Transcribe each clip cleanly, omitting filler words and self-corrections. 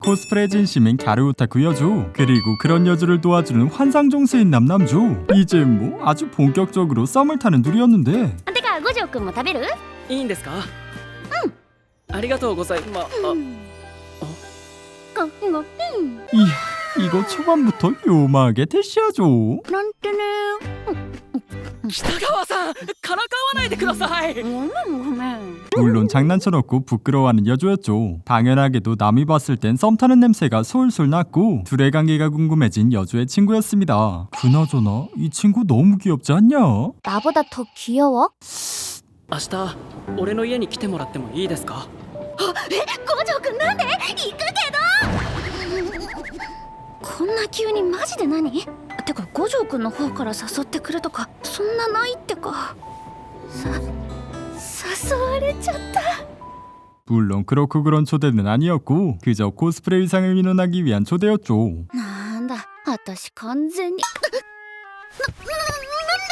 코스프레 진심인 갸루 오타쿠 여주, 그리고 그런 여주를 도와주는 환상종수인 남남주. 이제 뭐 아주 본격적으로 썸을 타는 둘이었는데 てか五条くんも食べる？いいんですか？ありがとうございまご이야, 이거 초반부터 요마하게 대시하죠. なんてね。北川さんからかわないでください。ごめんごめん。 물론 장난쳐놓고 부끄러워하는 여주였죠. 당연하게도 남이 봤을 땐 썸 타는 냄새가 솔솔 났고 둘의 관계가 궁금해진 여주의 친구였습니다. 그나저나 이 친구 너무 귀엽지 않냐? 나보다 더 귀여워? 明日俺の家に来てもらってもいいですか？五条くんなんで？行くけど。こんな急にマジで何？てか五条くんの方から誘ってくるとかそんなないってか。誘われちゃった。 물론 그렇고 그런 초대는 아니었고 그저 코스프레 의상을 민원하기 위한 초대였죠. なんだ私完全になんで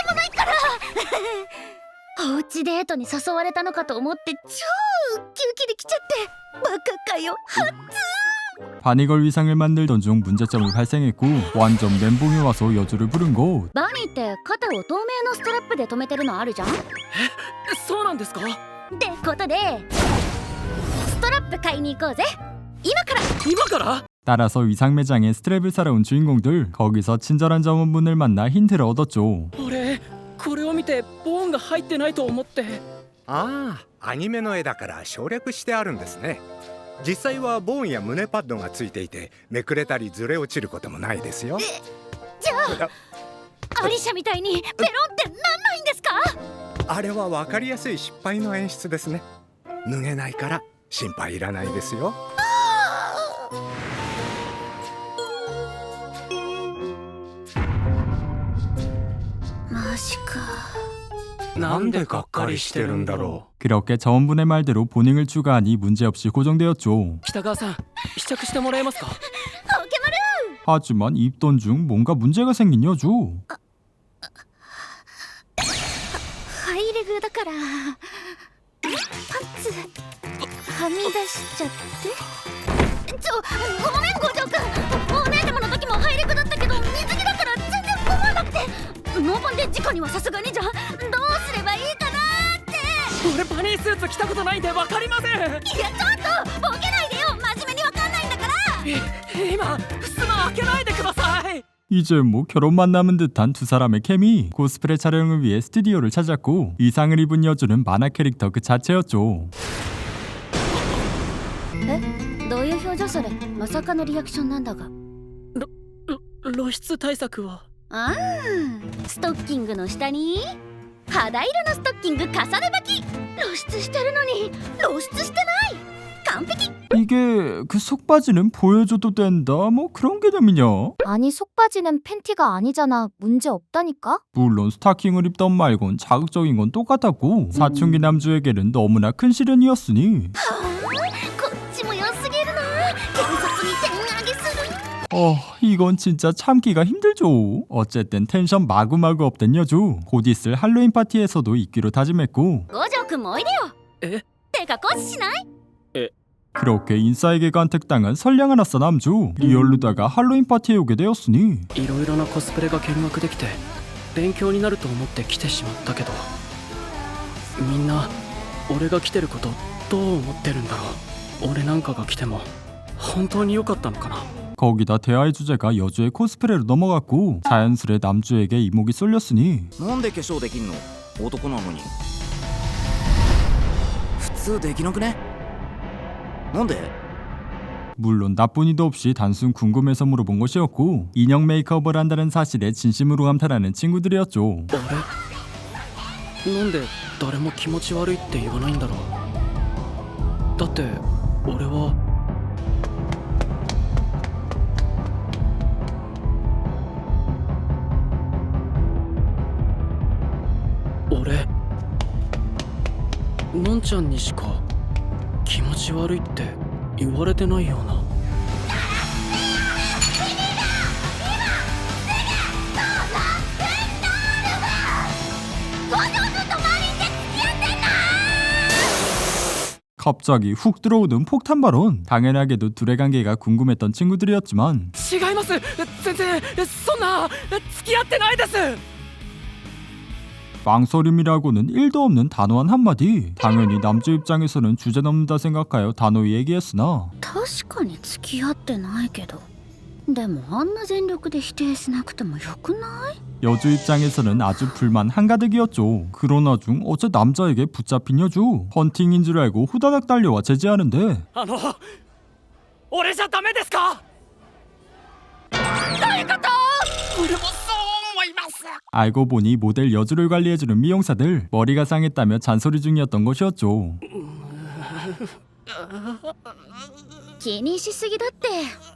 もないからおうちデートに誘われたのかと思って超ウッキウキで来ちゃってバカかよ。 바니걸 의상을 만들던 중 문제점이 발생했고 완전 멘붕이 와서 여주를 부른 것. バニーって肩を透明のストラップで留めてるのあるじゃん。っそうなんですか？てことでストラップ買いに行こうぜ今から。今から？ 따라서 의상 매장에 스트랩을 사러 온 주인공들. 거기서 친절한 점원분을 만나 힌트를 얻었죠. 俺これを見てボーンが入ってないと思って。ああ、アニメの絵だから省略してあるんですね。実際はボーンや胸パッドがついていてめくれたりずれ落ちることもないですよ。じゃあアリシャみたいにペロンってなんないんですか？あれは分かりやすい失敗の演出ですね。脱げないから心配いらないですよ。マジか。なんでがっかりしてるんだろ 그렇게 점원분의 말대로 보닝을 추가하니 문제없이 고정되었죠. 北川さん試着してもらえますか？ポケマル 하지만 입던 중 뭔가 문제가 생긴 여주. ハイレグだからパンツはみ出しちゃって。ごめん五条くん。お姉様の時もハイレグだったけど水着だから全然思わなくて。ノーパンで直にはさすがにじゃん。どうすればいいかなって。俺バニースーツ着たことないんで分かりません。いやちょっとボケないでよ。真面目にわかんないんだから。今襖開けないでください。 이제 뭐 결혼만 남은 듯한 두 사람의 케미. 코스프레 촬영을 위해 스튜디오를 찾았고 의상을 입은 여주는 만화 캐릭터 그 자체였죠. えどういう表情それ。まさかのリアクションなんだが。露出対策は？ああストッキングの下に肌色のストッキング重ね履き。露出してるのに露出してない。完璧。 이게 그 속바지는 보여줘도 된다 뭐 그런 개념이냐? 아니 속바지는 팬티가 아니잖아. 문제 없다니까? 물론 스타킹을 입던 말곤 자극적인 건 똑같았고 사춘기 남주에게는 너무나 큰 시련이었으니 こっちも良すぎるな。検察に点上げする。 이건 진짜 참기가 힘들죠. 어쨌든 텐션 마구마구 업된 여주. 곧 있을 할로윈 파티에서도 있기로 다짐했고 五条くんもおいでよ。え？てかコスしない？ 그렇게 인싸에게 간택당한 선량한 아싸 남주. 리얼루다가 할로윈 파티에 오게 되었으니 いろいろなコスプレが見学できて勉強になると思って来てしまったけど、みんな俺が来てることどう思ってるんだろう。俺なんかが来ても本当に良かったのかな。 거기다 대화의 주제가 여주의 코스프레로 넘어갔고 자연스레 남주에게 이목이 쏠렸으니 なんで化粧できんの？男なのに。普通できなくね？なんで？ 물론 나쁜 이도 없이 단순 궁금해서 물어본 것이었고 인형 메이크업을 한다는 사실에 진심으로 감탄하는 친구들이었죠. あれ？なんで誰も気持ち悪いって言わないんだろう。だって俺は。 俺のんちゃんにしか気持ち悪いって言われてないような。 갑자기 훅 들어오는 폭탄 발언. 당연하게도 둘의 관계가 궁금했던 친구들이었지만 違います。全然そんな付き合ってないです。 망설임이라고는 1도 없는 단호한 한마디. 당연히 남자 입장에서는 주제넘는다 생각하여 단호히 얘기했으나 確かに付き合ってないけど、でもあんな全力で否定しなくてもよくない？ 여주 입장에서는 아주 불만 한가득이었죠. 그러나 중 어째 남자에게 붙잡힌 여주. 헌팅인 줄 알고 후다닥 달려와 제지하는데 俺じゃダメですか？どういうこと？俺もそう思います。 알고 보니 모델 여주를 관리해주는 미용사들. 머리가 상했다며 잔소리 중이었던 것이었죠. 気にしすぎだって。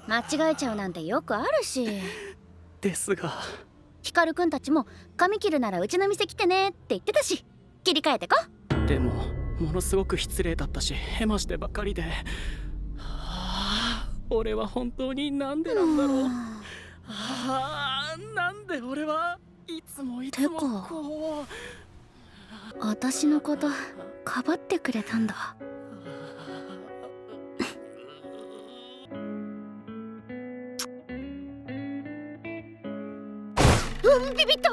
間違えちゃうなんてよくあるし。ですが、ヒカルくんたちも髪切るならうちの店来てねって言ってたし、切り替えてこ。でもものすごく失礼だったし、ヘマしてばかりで、俺は本当になんでなんだろう。なんで俺はいつもいつもこう。私のことかばってくれたんだ。ビビった。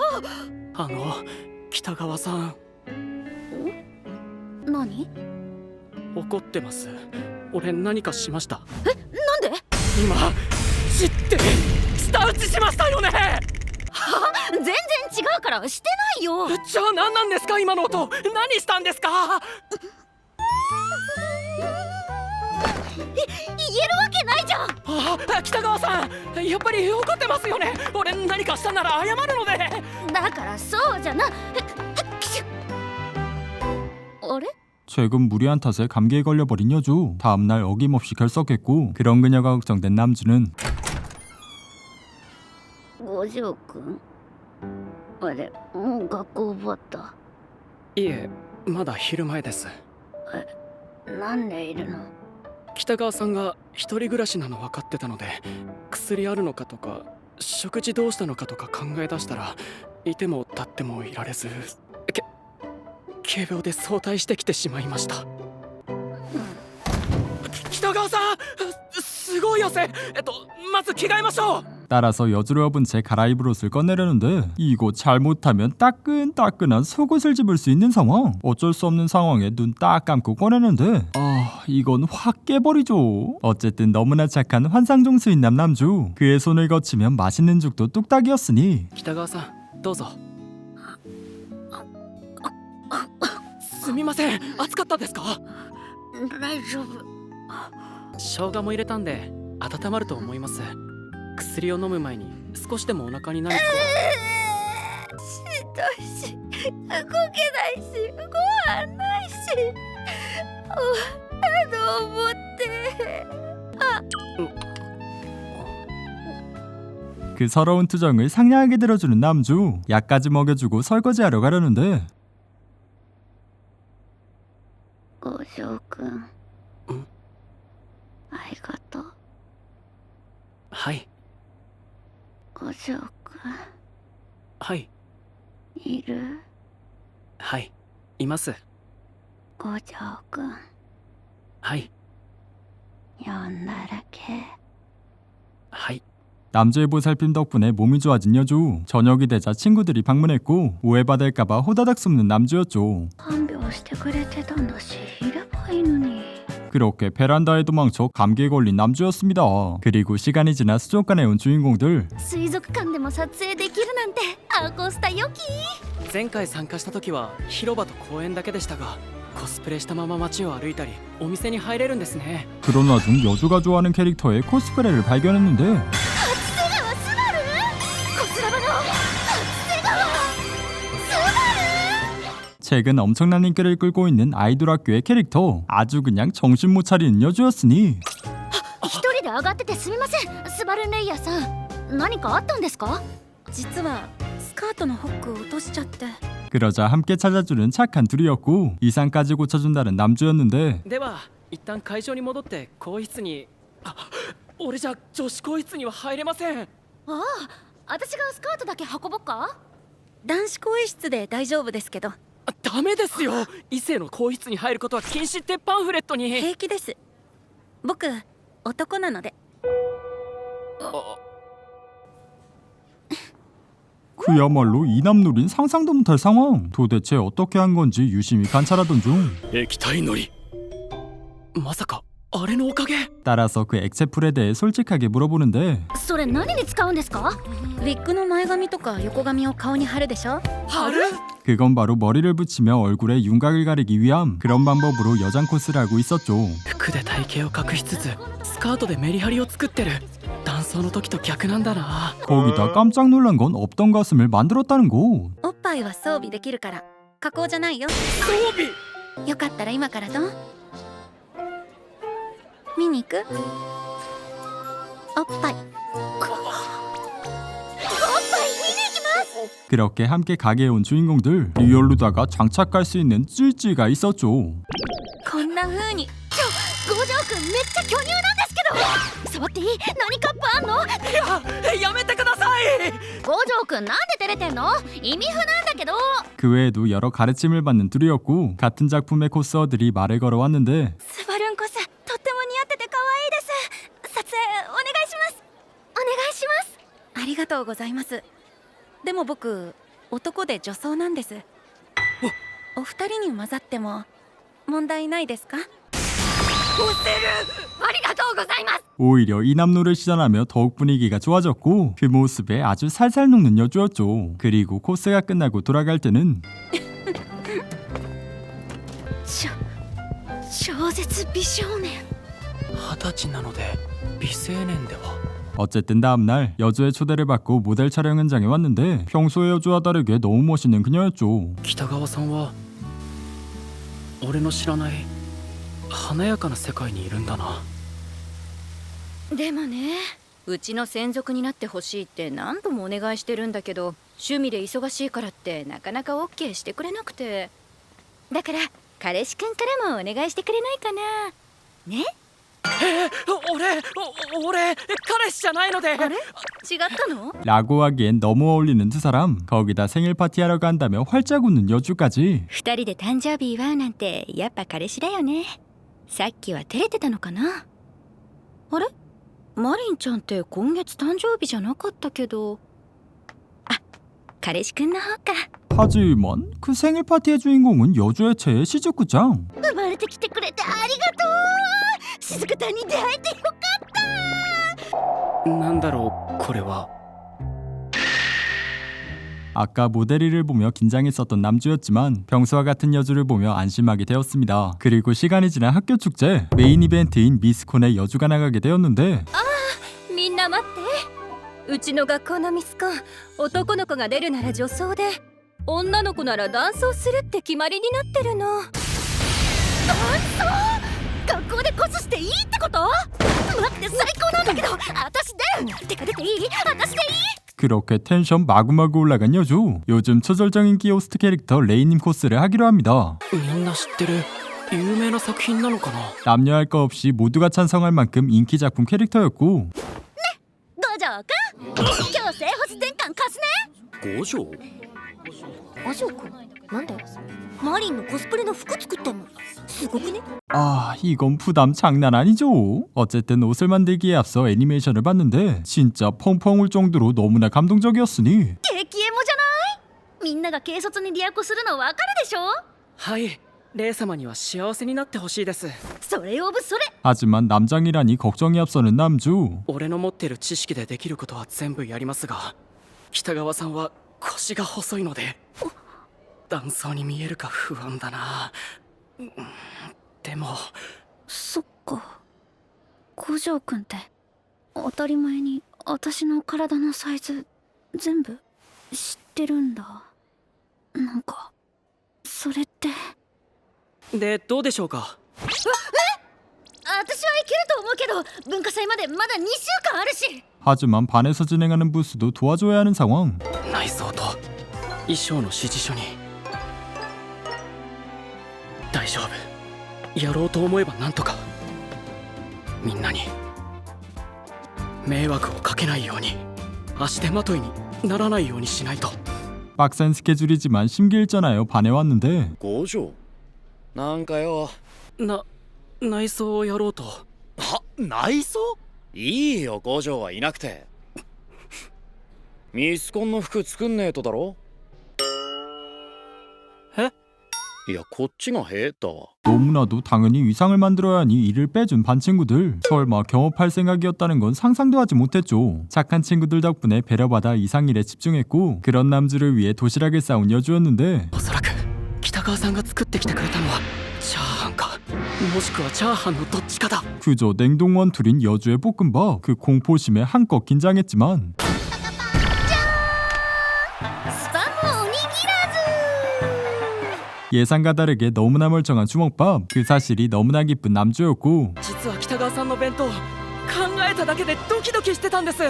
北川さん。何？怒ってます。俺何かしました。なんで？今知って舌打ちしましたよね。は？全然違うからしてないよ。じゃあ何なんですか今の音。何したんですか？言えるわけないじゃん。北川さん、やっぱり怒ってますよね。俺何かしたなら謝るので。だからそうじゃな。あれ？ 최근 무리한 탓에 감기에 걸려버린 여주. 다음날 어김없이 결석했고 그런 그녀가 걱정된 남주는 五条くん、あれもう学校終わった？いえ、まだ昼前です。なんでいるの？北川さんが一人暮らしなの分かってたので、薬あるのかとか食事どうしたのかとか考え出したら、いても立ってもいられず、軽病で早退してきてしまいました。北川さん、すごい汗。まず着替えましょう。 따라서 여주를 업은 채 갈아입을 옷을 꺼내려는데 이곳 잘못하면 따끈따끈한 속옷을 집을 수 있는 상황. 어쩔 수 없는 상황에 눈 딱 감고 꺼내는데 이건 확 깨버리죠. 어쨌든 너무나 착한 환상종수인 남주. 그의 손을 거치면 맛있는 죽도 뚝딱이었으니 北川さん、どうぞ。すみません、暑かったですか？大丈夫。生姜も入れたんで温まると思います。薬を飲む前に少しでもお腹に何か。しんどいし、動けないし、ご飯ないし、終わったと思って。 그 서러운 투정을 상냥하게 들어주는 남주. 약까지 먹여주고 설거지하러 가려는데 五条くん、ありがとう。はい。五条くん、はい。いる？はい。います。五条くん、はい。呼んだらけ。はい。 남주의 보살핌 덕분에 몸이 좋아진 여주. 저녁이 되자 친구들이 방문했고 오해받을까봐 호다닥 숨는 남주였죠. 看病してくれてたんだし、いればいいのに。 그렇게 베란다에 도망쳐 감기에 걸린 남주였습니다. 그리고 시간이 지나 수족관에 온 주인공들. 水族館でも撮影できるなんてアコースタ良き。前回参加した時は広場と公園だけでしたが、コスプレしたまま街を歩いたりお店に入れるんですね。 그런 와중 여주가 좋아하는 캐릭터의 코스프레를 발견했는데 최근 엄청난 인기를 끌고 있는 아이돌 학교의 캐릭터. 아주 그냥 정신 못 차리는 여주였으니 一人で上がっててすみません、スバルンレイヤーさん。何かあったんですか？実はスカートのホックを落としちゃって。 그러자 함께 찾아주는 착한 둘이었고 이상까지 고쳐준다는 남주였는데 では一旦会場に戻って更衣室に。俺じゃ女子更衣室には入れません。ああ、私がスカートだけ運ぼっか？男子更衣室で大丈夫ですけど。ダメですよ。異性の更衣室に入ることは禁止ってパンフレットに。平気です。僕男なので。 그야말로 이남노린 상상도 못할 상황. 도대체 어떻게 한 건지 유심히 관찰하던 중 液体のり、まさかあれのおかげ？ 따라서 그 액체풀에 대해 솔직하게 물어보는데 それ何に使うんですか？ウィッグの前髪とか横髪を顔に貼るでしょ。 貼る？ 그건 바로 머리를 붙이며 얼굴에 윤곽을 가리기 위함. 그런 방법으로 여장 코스를 하고 있었죠. 服で体型を隠しつつスカートでメリハリを作ってる。男装の時と逆なんだな。 거기다 깜짝 놀란 건 없던 가슴을 만들었다는 거. おっぱいは装備できるから加工じゃないよ。装備？よかったら今からどう？見に行く？おっぱい。 그렇게 함께 가게에 온 주인공들. 리얼루다가 장착 갈 수 있는 찌찌가 있었죠. こんな風に。五条くんめっちゃ巨乳なんですけど。触っていい？何カップあんの？やめてください。五条くんなんで照れてんの？意味不なんだけど。 그 외에도 여러 가르침을 받는 둘이었고 같은 작품의 코스어들이 말을 걸어왔는데 スバルンコスとっても似合ってて可愛いです。撮影お願いします。お願いします。ありがとうございます。でも僕男で女装なんです。お二人に混ざっても問題ないですか？ ありがとうございます。 오히려 이남노를 시전하며 더욱 분위기가 좋아졌고 그 모습에 아주 살살 녹는 여주였죠. 그리고 코스가 끝나고 돌아갈 때는 超絶美少年。 20歳なので美青年では。 어쨌든 다음날 여주의 초대를 받고 모델 촬영 현장에 왔는데 평소의 여주와 다르게 너무 멋있는 그녀였죠. 北川さんは俺の知らない華やかな世界にいるんだな。でもね、うちの専属になってほしいって何度もお願いしてるんだけど、趣味で忙しいからってなかなか OK してくれなくて。だから彼氏くんからもお願いしてくれないかなね。 俺彼氏じゃないので。あれ？違ったの？ 라고 하기엔 너무 어울리는 두 사람. 거기다 생일 파티하러 간다며 활짝 웃는 여주까지. 二人で誕生日祝うなんてやっぱ彼氏だよね。さっきは照れてたのかな。あれ？マリンちゃんって今月誕生日じゃなかったけど。あ、彼氏くんの方か。 하지만 그 생일 파티의 주인공은 여주의 최애 시즈쿠짱. 生まれてきてくれてありがとう。しずくたんに出会えてよかった。なんだろうこれは。 아까 모델이를 보며 긴장했었던 남주였지만 평소와 같은 여주를 보며 안심하게 되었습니다. 그리고 시간이 지난 학교 축제 메인 이벤트인 미스콘에 여주가 나가게 되었는데 みんな待って。うちの学校のミスコン、男の子が出るなら女装で、女の子なら男装するって決まりになってるの。男装？学校でコスしていいってこと？待って最高なんだけど、私出る。てか出ていい？私でいい？ 그렇게 텐션 마구마구 올라간 여주. 요즘 초절정 인기 호스트 캐릭터 레이님 코스를 하기로 합니다. みんな知ってる有名な作品なのかな。 남녀 할 거 없이 모두가 찬성할 만큼 인기 작품 캐릭터였고 五条くん、今日整髪転換貸すね。五条？五条くん、なんで？マリンのコスプレの服作ってんの。すごくね？ 아 이건 부담 장난 아니죠. 어쨌든 옷을 만들기에 앞서 애니메이션을 봤는데 진짜 펑펑 울 정도로 너무나 감동적이었으니 激エモじゃない？みんなが軽率にリアコするのわかるでしょ？はい、レイ様には幸せになってほしいです。それ呼ぶそれ。 하지만 남장이라니 걱정이 앞서는 남주. 俺の持ってる知識でできることは全部やりますが、北川さんは腰が細いので男装に見えるか不安だな。でもそっか。五条くんって当たり前に私の体のサイズ全部知ってるんだ。なんかそれって。でどうでしょうか。私はいけると思うけど、文化祭までまだ2週間あるし。 하지만 반에서 진행하는 부스도 도와줘야 하는 상황. 内装と衣装の指示書に。大丈夫、やろうと思えばなんとか。みんなに迷惑をかけないように、足手まといにならないようにしないと。 빡센 스케줄이지만 심기일전하여 반해왔는데 五条なんかよ内装をやろうと。は内装いいよ五条はいなくてミスコンの服作んねえとだろえいやこっちがへだわ 너무나도 당연히 위상을 만들어야 하니 이를 빼준 반 친구들. 설마 경업할 생각이었다는 건 상상도 하지 못했죠. 착한 친구들 덕분에 배려받아 이상 일에 집중했고 그런 남주를 위해 도시락을 싸온 여주였는데 おそらく北川さんが作ってきてくれたのはチャーハンか、もしくはチャーハンのどっちかだ。 그저 냉동원툴인 여주의 볶음밥. 그 공포심에 한껏 긴장했지만 スパムおにぎらず 예상과 다르게 너무나 멀쩡한 주먹밥. 그 사실이 너무나 기쁜 남주였고 実は北川さんの弁当考えただけでドキドキしてたんです。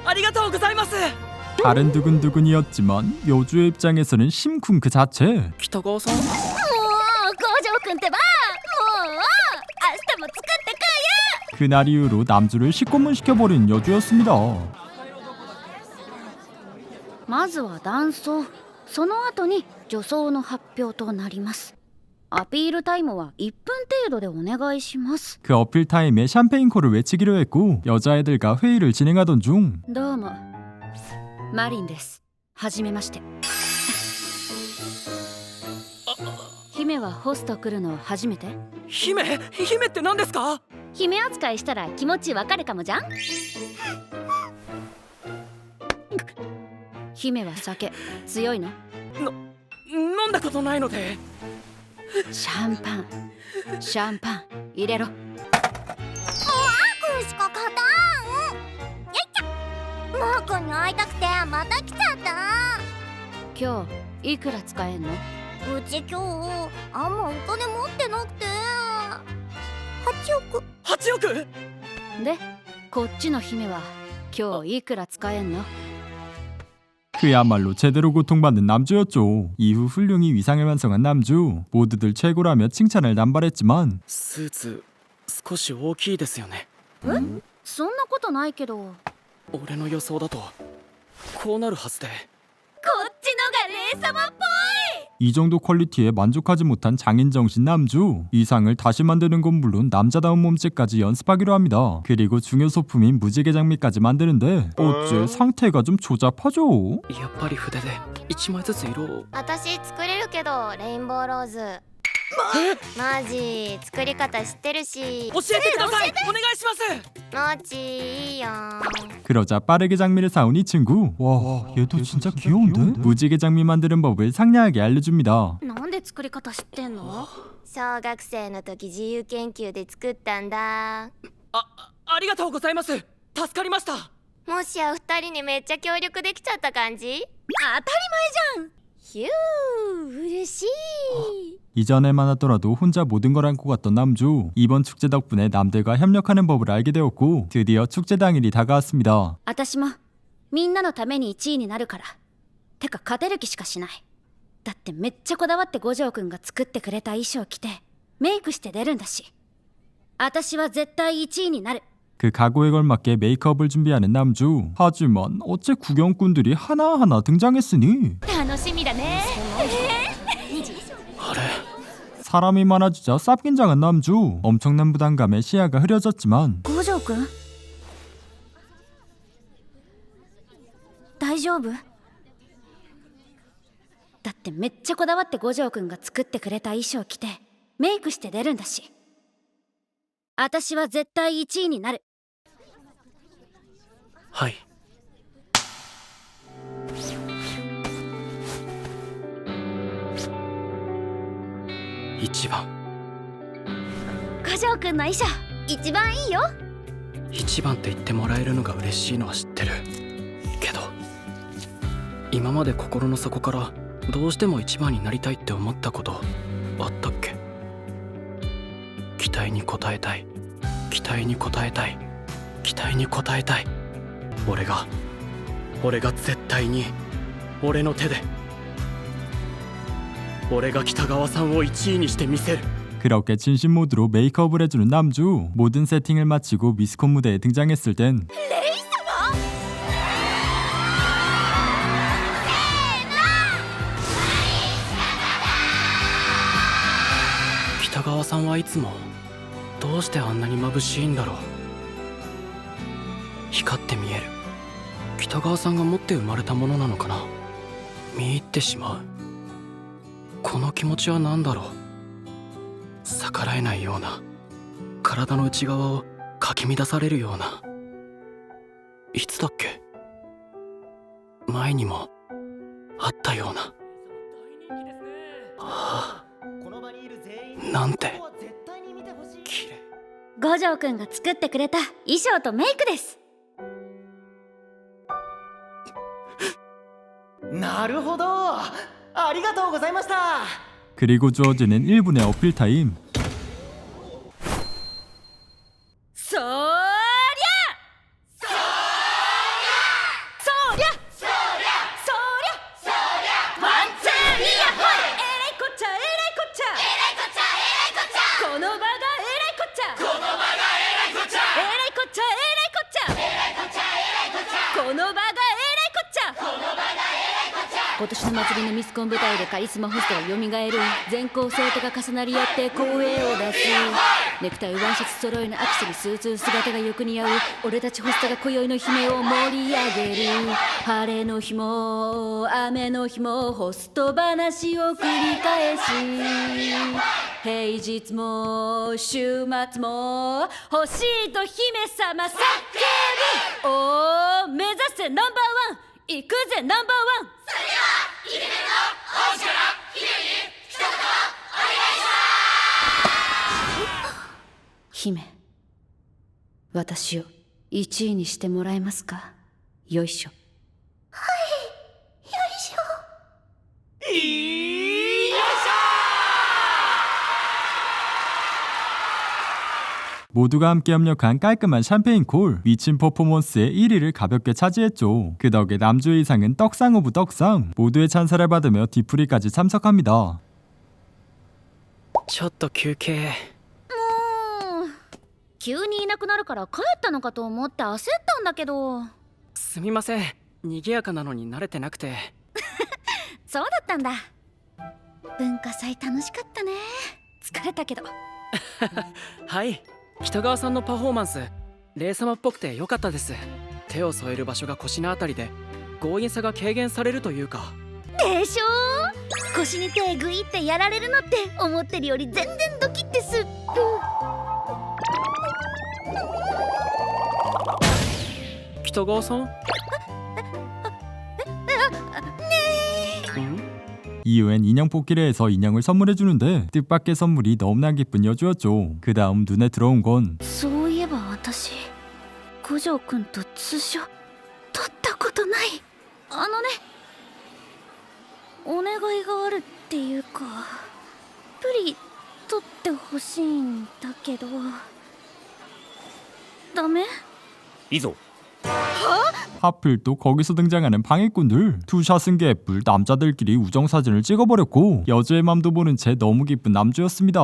ありがとうございます。 다른 두근두근이었지만 여주의 입장에서는 심쿵 그 자체. 北川さん、もう五条くんってばもう明日も作ってこ 그날 이후로 남주를 식고문시켜버린 여주였습니다. まずは断層、その後に助走の発表となります。アピールタイムは1分程度でお願いします。 그 어필 타임에 샴페인콜을 외치기로 했고 여자애들과 회의를 진행하던 중 どうも、マリンです。はじめまして。姫はホスト来るの初めて？姫って何ですか？姫扱いしたら気持ちわかるかもじゃん。姫は酒強いの？飲んだことないので。シャンパン入れろ。くしか勝たんよいしょマー君に会いたくてまた来ちゃった今日いくら使えんの？うち今日あんまお金持ってなくて8億8億？で、こっちの姫は今日いくら使えんの？ 그야말로 제대로 고통받는 남주였죠. 이후 훌륭히 위상을 완성한 남주. 모두들 최고라며 칭찬을 남발했지만 スーツ少し大きいですよね。そんなことないけど。俺の予想だとこうなるはずで。こっちのがレイ様っぽい 이 정도 퀄리티에 만족하지 못한 장인정신 남주. 이상을 다시 만드는 건 물론 남자다운 몸짓까지 연습하기로 합니다. 그리고 중요 소품인 무지개 장미까지 만드는데 어째 상태가 좀 조잡하죠. やっぱり筆で1枚ずつ色を。私作れるけどレインボーローズマジ作り方知ってるし教えてください。お願いします。マジいいやん 그러자 빠르게 장미를 사온 이 친구. 와, 얘도 진짜 귀여운데? 무지개 장미 만드는 법을 상냥하게 알려줍니다. なんで作り方知ってんの小学生の時自由研究で作ったんだありがとうございます。助かりました。もしや二人にめっちゃ協力できちゃった感じ当たり前じゃんヒュー嬉しい 이전에만 하더라도 혼자 모든 걸 안고 갔던 남주. 이번 축제 덕분에 남들과 협력하는 법을 알게 되었고 드디어 축제 당일이 다가왔습니다. 私もみんなのために1位になるから。てか勝てる気しかしない。だってめっちゃこだわって五条くんが作ってくれた衣装着てメイクして出るんだし。私は絶対1位になる。 그 각오에 걸맞게 메이크업을 준비하는 남주. 하지만 어째 구경꾼들이 하나하나 등장했으니 楽しみだねあれ 사람이 많아지자 쌉긴장한 남주. 엄청난 부담감에 시야가 흐려졌지만 五条くん大丈夫？だってめっちゃこだわって五条くんが作ってくれた衣装着てメイクして出るんだし。私は絶対1位になる。はい。1番。五条くんの衣装一番いいよ1番って言ってもらえるのが嬉しいのは知ってるけど、今まで心の底からどうしても1番になりたいって思ったことあったっけ？期待に応えたい、期待に応えたい、期待に応えたい。俺が絶対に俺の手で俺が北川さんを1位にしてみせる。 그렇게 진심 모드로 메이크업을 해주는 남주. 모든 세팅을 마치고 미스콘 무대에 등장했을 땐北川さんはいつもどうしてあんなに眩しいんだろう。光って見える。北川さんが持って生まれたものなのかな。見入ってしまう。この気持ちは何だろう。逆らえないような、体の内側をかき乱されるような。いつだっけ、前にもあったような。はあ、なんて綺麗。五条くんが作ってくれた衣装とメイクです。なるほど、ありがとうございました。 그리고 주어지는 1분의 어필 타임. そりゃそりゃそりゃワンツーリアホイ、えらいこっちゃえらいこっちゃえらいこっちゃえらいこっちゃ、この場がえらいこっちゃこの場がえらいこっちゃえらいこっちゃえらいこっちゃえらいこっちゃえらいこっちゃ、この場がえらいこっちゃこの場がえらいこっちゃ。今年の祭りのミスコン舞台でカリスマホストが蘇る。全校生徒が重なり合って声を出す。ネクタイワンシャツ揃いのアクセにスーツ姿がよく似合う。俺たちホストが今宵の姫を盛り上げる。晴れの日も雨の日もホスト話を繰り返し、平日も週末も欲しいと姫様叫ぶ。おー、目指せナンバーワン、行くぜナンバーワン。それではイケメンの王子から姫に一言お願いします。姫、私を1位にしてもらえますか。よいしょ。はい、よいしょ。모두가 함께 협력한 깔끔한 샴페인 콜, 미친 퍼포먼스에 1위를 가볍게 차지했죠. 그 덕에 남주의 의상은 떡상 오브 떡상. 모두의 찬사를 받으며 뒤풀이까지 참석합니다. ちょっと休憩。もう急にいなくなるから帰ったのかと思って焦ったんだけど。すみません、賑やかなのに慣れてなくて。そうだったんだ。文化祭楽しかったね。疲れたけど。はい、北川さんのパフォーマンス霊様っぽくて良かったです。手を添える場所が腰のあたりで強引さが軽減されるというか。でしょ、腰に手グイってやられるのって思ってるより全然ドキッてする。北川さん？이후엔 인형 뽑기를 해서 인형을 선물해주는데 뜻밖의 선물이 너무나 기쁜 여주였죠. 그 다음 눈에 들어온 건 そういえば私、五条くんとツーショ撮ったことない。あのね、お願いがあるっていうか、プリ撮ってほしいんだけど。ダメ？いいぞ。 하필 또 거기서 등장하는 방해꾼들. 투샷은 개뿔 남자들끼리 우정사진을 찍어버렸고 여주의 맘도 모른 채 너무 기쁜 남주였습니다.